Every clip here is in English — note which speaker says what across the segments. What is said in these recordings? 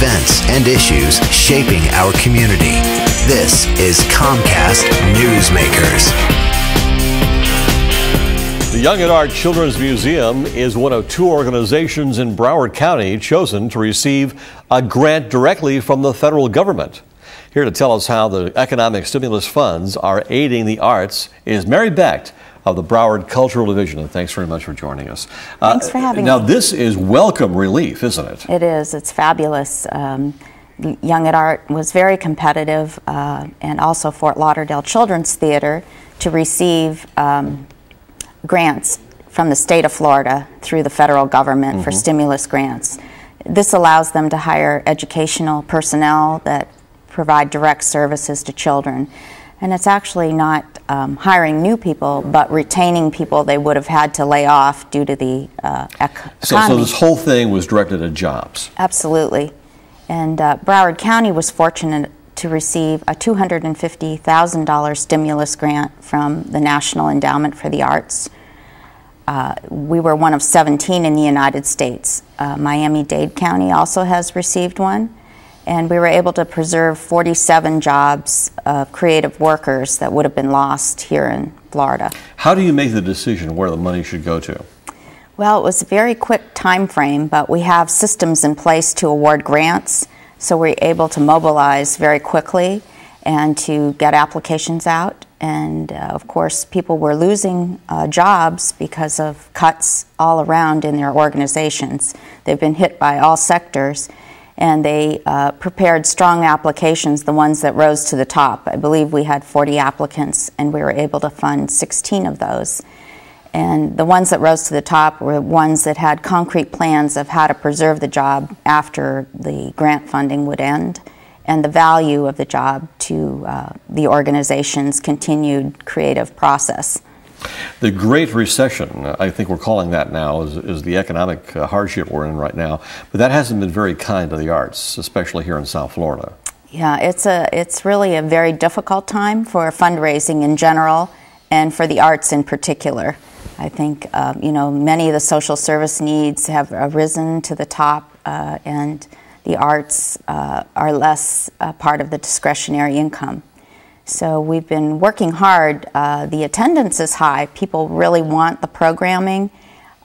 Speaker 1: events and issues shaping our community. This is Comcast Newsmakers.
Speaker 2: The Young at Art Children's Museum is one of two organizations in Broward County chosen to receive a grant directly from the federal government. Here to tell us how the economic stimulus funds are aiding the arts is Mary Becht of the Broward Cultural Division. And thanks very much for joining us.
Speaker 3: Thanks for having me.
Speaker 2: Now, this is welcome relief, isn't it?
Speaker 3: It is. It's fabulous. Young at Art was very competitive, and also Fort Lauderdale Children's Theater to receive grants from the state of Florida through the federal government for stimulus grants. This allows them to hire educational personnel that provide direct services to children. And it's actually not hiring new people, but retaining people they would have had to lay off due to the economy.
Speaker 2: So this whole thing was directed at jobs?
Speaker 3: Absolutely. And Broward County was fortunate to receive a $250,000 stimulus grant from the National Endowment for the Arts. We were one of 17 in the United States. Miami-Dade County also has received one. And we were able to preserve 47 jobs of creative workers that would have been lost here in Florida.
Speaker 2: How do you make the decision where the money should go to?
Speaker 3: Well, it was a very quick time frame, but we have systems in place to award grants, so we're able to mobilize very quickly and to get applications out. And of course, people were losing jobs because of cuts all around in their organizations. They've been hit by all sectors. And they prepared strong applications, the ones that rose to the top. I believe we had 40 applicants, and we were able to fund 16 of those. And the ones that rose to the top were ones that had concrete plans of how to preserve the job after the grant funding would end, and the value of the job to the organization's continued creative process.
Speaker 2: The Great Recession, I think we're calling that now, is the economic hardship we're in right now. But that hasn't been very kind to the arts, especially here in South Florida.
Speaker 3: Yeah, it's really a very difficult time for fundraising in general and for the arts in particular. I think, many of the social service needs have risen to the top, and the arts are less part of the discretionary income. So we've been working hard. The attendance is high. People really want the programming.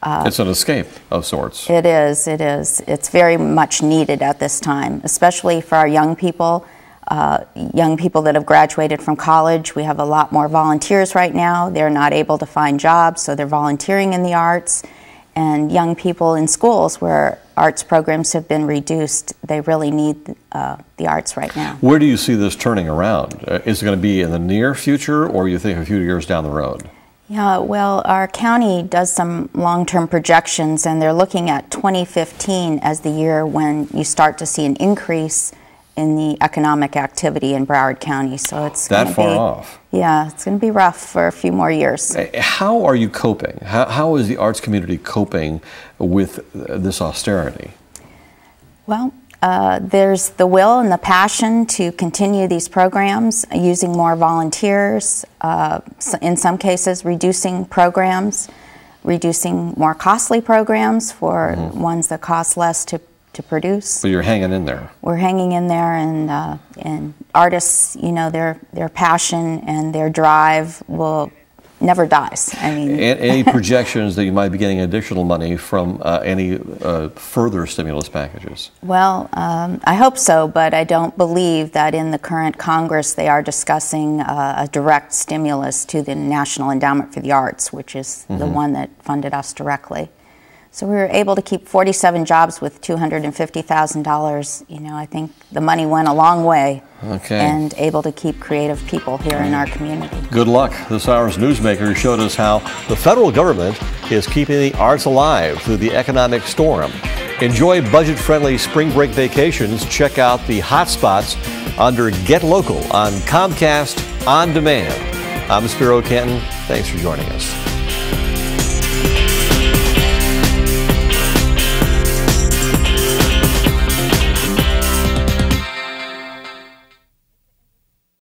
Speaker 2: It's an escape of sorts.
Speaker 3: It is. It is. It's very much needed at this time, especially for our young people that have graduated from college. We have a lot more volunteers right now. They're not able to find jobs, so they're volunteering in the arts. And young people in schools where arts programs have been reduced, they really need the arts right now.
Speaker 2: Where do you see this turning around? Is it going to be in the near future, or you think a few years down the road?
Speaker 3: Yeah, well, our county does some long-term projections, and they're looking at 2015 as the year when you start to see an increase in the economic activity in Broward County. So it's
Speaker 2: that far off.
Speaker 3: Yeah, it's going to be rough for a few more years.
Speaker 2: How are you coping? How is the arts community coping with this austerity?
Speaker 3: Well, there's the will and the passion to continue these programs, using more volunteers, in some cases reducing programs, reducing more costly programs for ones that cost less to produce.
Speaker 2: So you're hanging in there.
Speaker 3: We're hanging in there, and artists, their passion and their drive will never dies. I mean,
Speaker 2: any projections that you might be getting additional money from any further stimulus packages?
Speaker 3: Well, I hope so, but I don't believe that in the current Congress they are discussing a direct stimulus to the National Endowment for the Arts, which is the one that funded us directly. So we were able to keep 47 jobs with $250,000. I think the money went a long way.
Speaker 2: Okay.
Speaker 3: And able to keep creative people here in our community.
Speaker 2: Good luck. This hour's Newsmakers showed us how the federal government is keeping the arts alive through the economic storm. Enjoy budget-friendly spring break vacations. Check out the hotspots under Get Local on Comcast On Demand. I'm Spiro Canton. Thanks for joining us.